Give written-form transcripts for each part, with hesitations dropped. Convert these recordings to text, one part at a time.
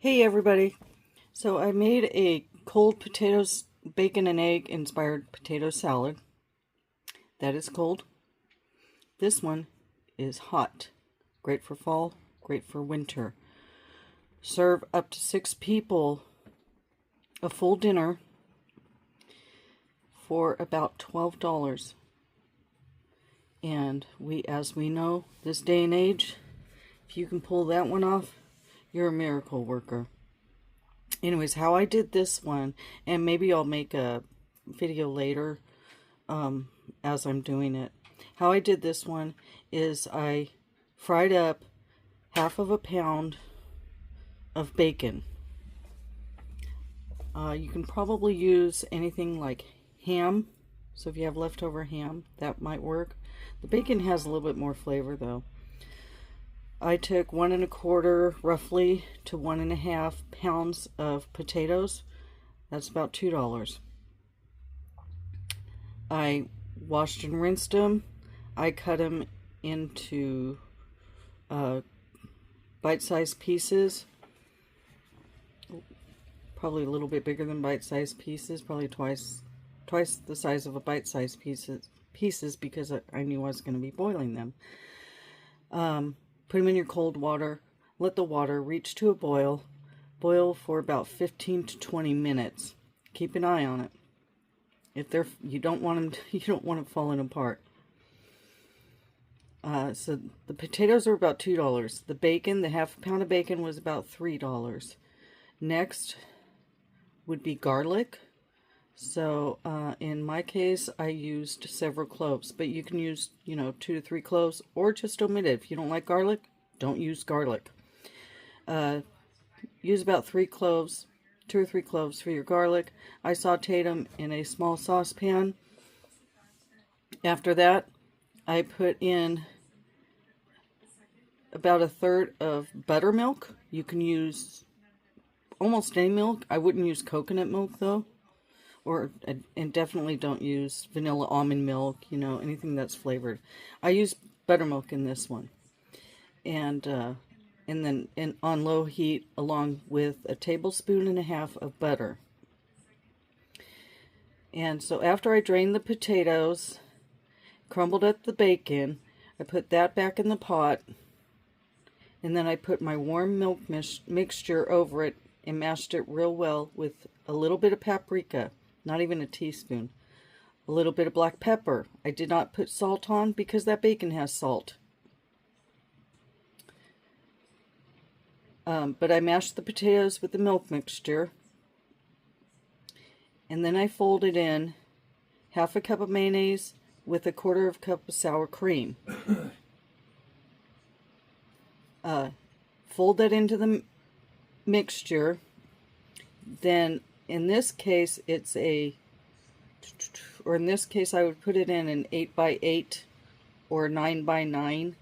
Hey everybody! So I made a cold potatoes, bacon and egg inspired potato salad. That is cold. This one is hot. Great for fall, great for winter. Serve up to 6 people a full dinner for about $12. And as we know, this day and age, if you can pull that one off, you're a miracle worker. Anyways, how I did this one, and maybe I'll make a video later as I'm doing it. How I did this one is I fried up half of a pound of bacon. You can probably use anything like ham. So if you have leftover ham, that might work. The bacon has a little bit more flavor though. I took 1 1/4 roughly to 1 1/2 pounds of potatoes. That's about $2. I washed and rinsed them. I cut them into bite-sized pieces. Probably a little bit bigger than bite-sized pieces. Probably twice the size of a bite-sized pieces because I knew I was going to be boiling them. Put them in your cold water. Let the water reach to a boil. Boil for about 15 to 20 minutes. Keep an eye on it. If you don't want them falling apart. So the potatoes are about $2. The bacon, the half a pound of bacon, was about $3. Next would be garlic. So in my case, I used several cloves, but you can use, 2 to 3 cloves, or just omit it. If you don't like garlic, don't use garlic. Use about 3 cloves, 2 or 3 cloves for your garlic. I sauteed them in a small saucepan. After that, I put in about 1/3 of buttermilk. You can use almost any milk. I wouldn't use coconut milk though. And definitely don't use vanilla almond milk, anything that's flavored. I use buttermilk in this one. And then on low heat along with a 1.5 tablespoons of butter. And so after I drained the potatoes, crumbled up the bacon, I put that back in the pot. And then I put my warm milk mixture over it and mashed it real well with a little bit of paprika. Not even a teaspoon. A little bit of black pepper. I did not put salt on because that bacon has salt. But I mashed the potatoes with the milk mixture. And then I folded in 1/2 cup of mayonnaise with 1/4 cup of sour cream. Fold that into the mixture. Then in this case, I would put it in an 8x8 or 9x9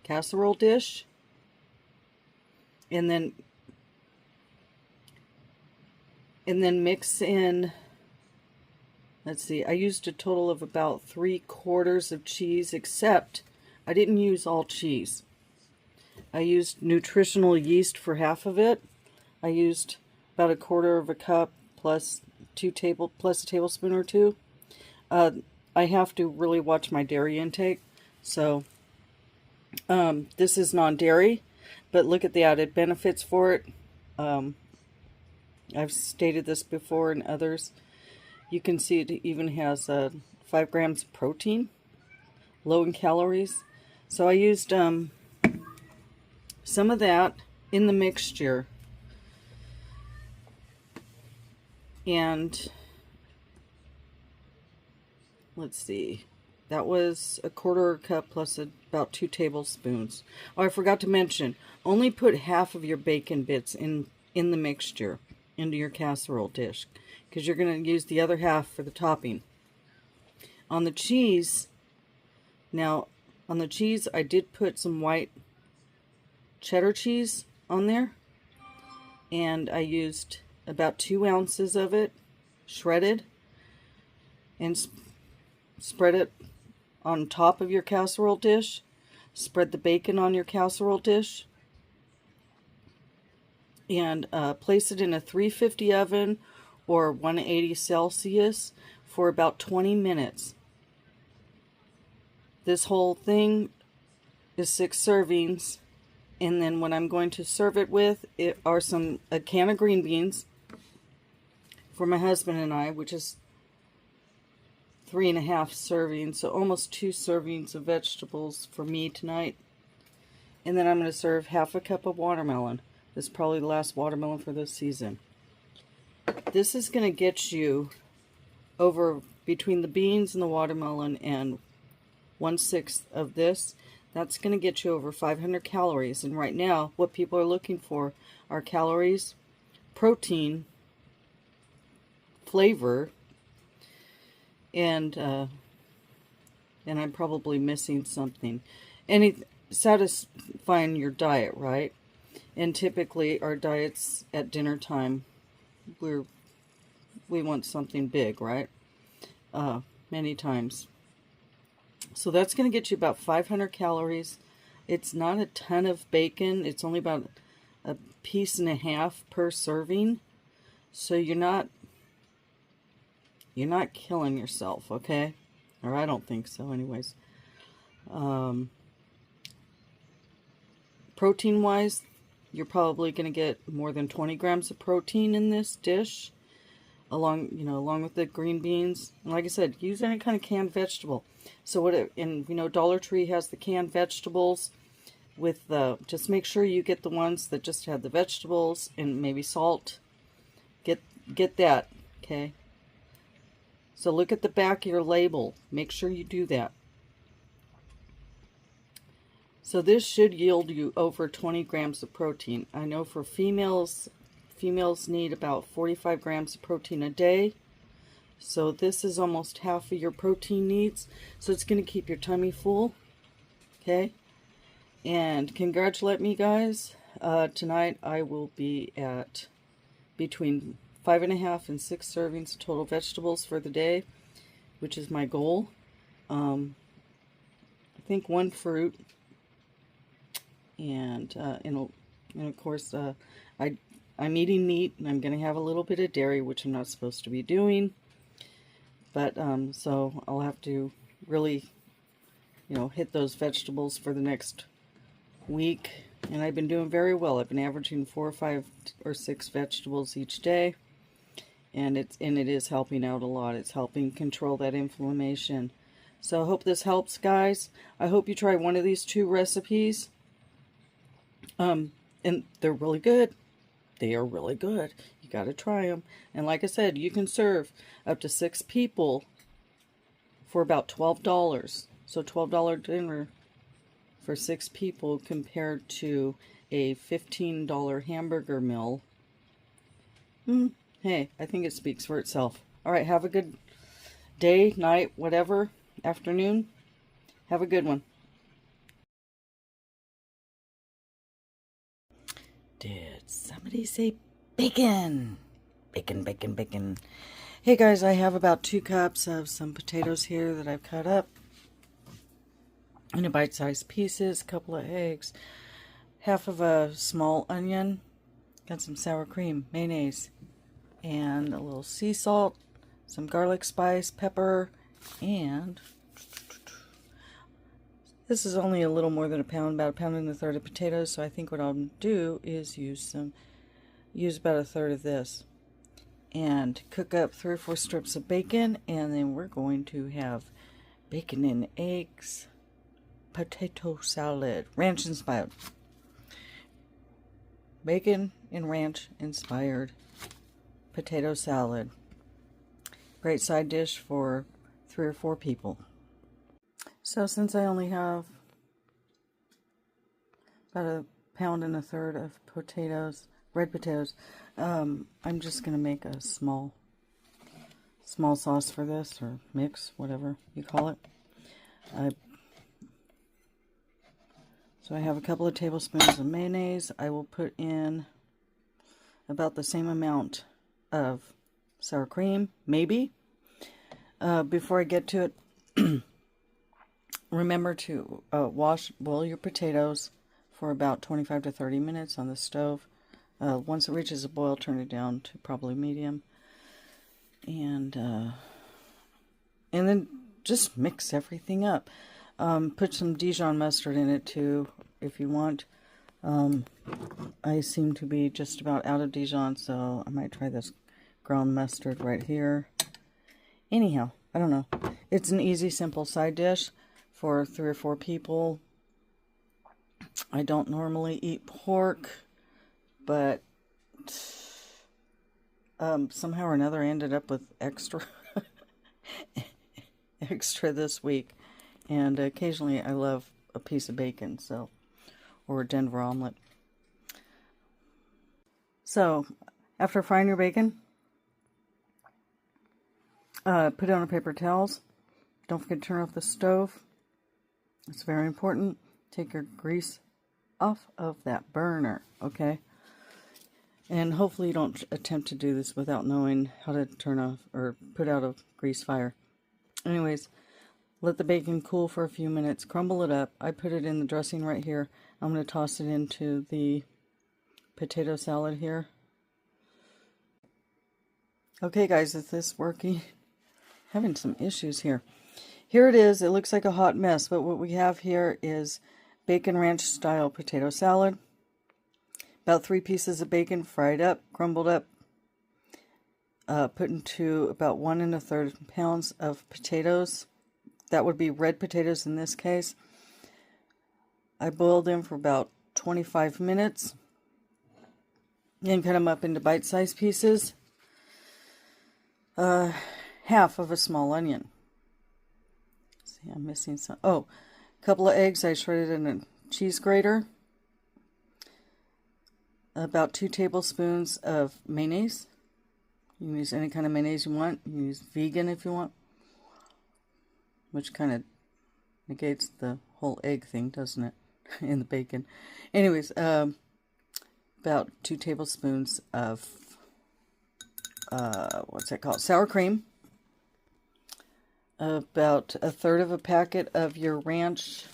casserole dish. And then mix in, let's see, I used a total of about 3/4 of cheese, except I didn't use all cheese. I used nutritional yeast for half of it. I used about 1/4 cup plus a tablespoon or 2. I have to really watch my dairy intake. So this is non-dairy, but look at the added benefits for it. I've stated this before in others. You can see it even has 5 grams of protein, low in calories. So I used some of that in the mixture. And let's see, that was 1/4 cup plus about 2 tablespoons. Oh, I forgot to mention, only put half of your bacon bits in the mixture into your casserole dish, because you're going to use the other half for the topping. On the cheese, I did put some white cheddar cheese on there, and I used about 2 ounces of it shredded, and spread it on top of your casserole dish. Spread the bacon on your casserole dish, and place it in a 350 oven or 180 Celsius for about 20 minutes. This whole thing is 6 servings, and then what I'm going to serve it with are a can of green beans for my husband and I, which is 3.5 servings, so almost 2 servings of vegetables for me tonight. And then I'm going to serve half a cup of watermelon. This is probably the last watermelon for this season. This is going to get you over, between the beans and the watermelon and 1/6 of this, that's going to get you over 500 calories. And right now, what people are looking for are calories, protein, flavor, and I'm probably missing something. Satisfying your diet, right? And typically our diets at dinner time, we want something big, right? Many times. So that's going to get you about 500 calories. It's not a ton of bacon. It's only about a piece and a half per serving. So you're not killing yourself, okay? Or I don't think so anyways. Protein-wise, you're probably going to get more than 20 grams of protein in this dish, along with the green beans. And like I said, use any kind of canned vegetable. So Dollar Tree has the canned vegetables with just make sure you get the ones that just have the vegetables and maybe salt. Get that, okay? So look at the back of your label. Make sure you do that. So this should yield you over 20 grams of protein. I know for females need about 45 grams of protein a day. So this is almost half of your protein needs. So it's going to keep your tummy full. Okay? And congratulate me, guys. Tonight I will be at between 5.5 and 6 servings of total vegetables for the day, which is my goal. I think 1 fruit. And of course, I'm eating meat, and I'm going to have a little bit of dairy, which I'm not supposed to be doing. But so I'll have to really, hit those vegetables for the next week. And I've been doing very well. I've been averaging 4 or 5 or 6 vegetables each day, and it is helping out a lot. It's helping control that inflammation. So I hope this helps, guys. I hope you try one of these 2 recipes. And they're really good. They are really good. You got to try them. And like I said, you can serve up to 6 people for about $12. So $12 dinner for 6 people compared to a $15 hamburger meal. Hey, I think it speaks for itself. All right, have a good day, night, whatever, afternoon. Have a good one. Did somebody say bacon? Bacon, bacon, bacon. Hey guys, I have about 2 cups of some potatoes here that I've cut up into bite-sized pieces, a couple of eggs, half of a small onion, got some sour cream, mayonnaise, and a little sea salt, some garlic spice, pepper, and this is only a little more than a pound, about 1.33 pounds of potatoes, so I think what I'll do is use about 1/3 of this and cook up 3 or 4 strips of bacon, and then we're going to have bacon and eggs, potato salad, ranch inspired. Bacon and ranch inspired potato salad. Great side dish for 3 or 4 people. So since I only have about 1.33 pounds of potatoes, red potatoes, I'm just going to make a small sauce for this, or mix, whatever you call it. So I have a couple of tablespoons of mayonnaise. I will put in about the same amount of sour cream, maybe. Before I get to it, remember to boil your potatoes for about 25 to 30 minutes on the stove. Once it reaches a boil, turn it down to probably medium. And then just mix everything up. Put some Dijon mustard in it too, if you want. I seem to be just about out of Dijon, so I might try this ground mustard right here. Anyhow, I don't know. It's an easy, simple side dish for 3 or 4 people. I don't normally eat pork, but somehow or another I ended up with extra this week. And occasionally I love a piece of bacon, so, or a Denver omelet. So, after frying your bacon, put it on paper towels. Don't forget to turn off the stove. It's very important. Take your grease off of that burner, okay? And hopefully you don't attempt to do this without knowing how to turn off or put out a grease fire. Anyways, let the bacon cool for a few minutes. Crumble it up. I put it in the dressing right here. I'm going to toss it into the potato salad here. Okay, guys, is this working? Having some issues here. Here it is. It looks like a hot mess, but what we have here is bacon ranch style potato salad. About 3 pieces of bacon fried up, crumbled up, put into about 1 1/3 pounds of potatoes. That would be red potatoes in this case. I boiled them for about 25 minutes. Then cut them up into bite-sized pieces. Half of a small onion. See, I'm missing some. Oh, a couple of eggs I shredded in a cheese grater. About 2 tablespoons of mayonnaise. You can use any kind of mayonnaise you want. You can use vegan if you want. Which kind of negates the whole egg thing, doesn't it? In the bacon. Anyways, about 2 tablespoons of, what's that called? Sour cream. About 1/3 of a packet of your ranch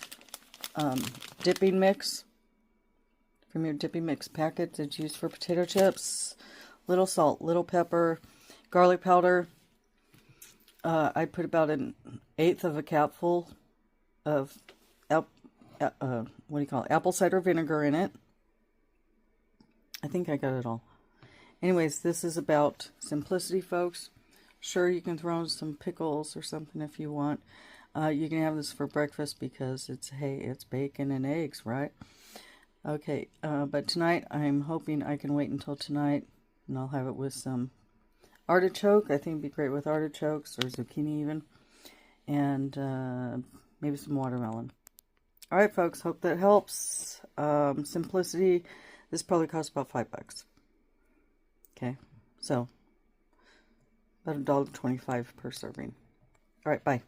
dipping mix. From your dipping mix packet that's used for potato chips. Little salt, little pepper, garlic powder. I put about 1/8 of a capful of apple cider vinegar in it. I think I got it all. Anyways, this is about simplicity, folks. Sure, you can throw in some pickles or something if you want. You can have this for breakfast because it's bacon and eggs, right? Okay, but tonight I'm hoping I can wait until tonight, and I'll have it with some artichoke. I think it'd be great with artichokes or zucchini even, and maybe some watermelon. All right, folks, hope that helps. Simplicity. This probably costs about $5. Okay, so about $1.25 per serving. All right, bye.